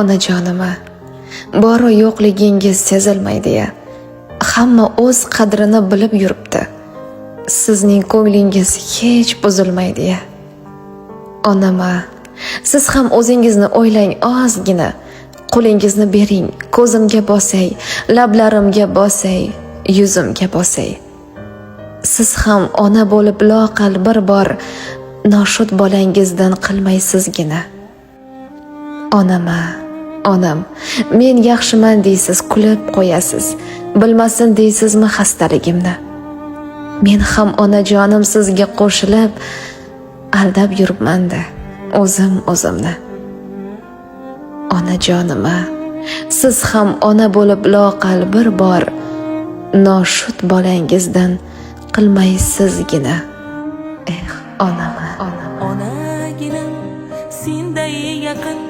onajonima, bor yo'qligingiz sezilmaydi-ya. Hamma o'z qadrini bilib yuribdi. Sizning ko'nglingiz hech buzilmaydi-ya. Onama, siz ham o'zingizni o'ylang ozgina. Qo'lingizni bering, ko'zimga bosay, lablarimga bosay, yuzimga bosay. Siz ham ona bo'lib loqal bir bor noshud bolangizdan qilmaysizgina. Onam, men yaxshiman deysiz, kulib qo'yasiz. Bilmasin deysizmi xastaligimni? Men ham onajonim sizga qo'shilib aldab yuribman-da, o'zimni. Onajonima, siz ham ona bo'lib loqal bir bor noshud bolangizdan qilmaysizgina. Onama. Onaginam, senday yaqin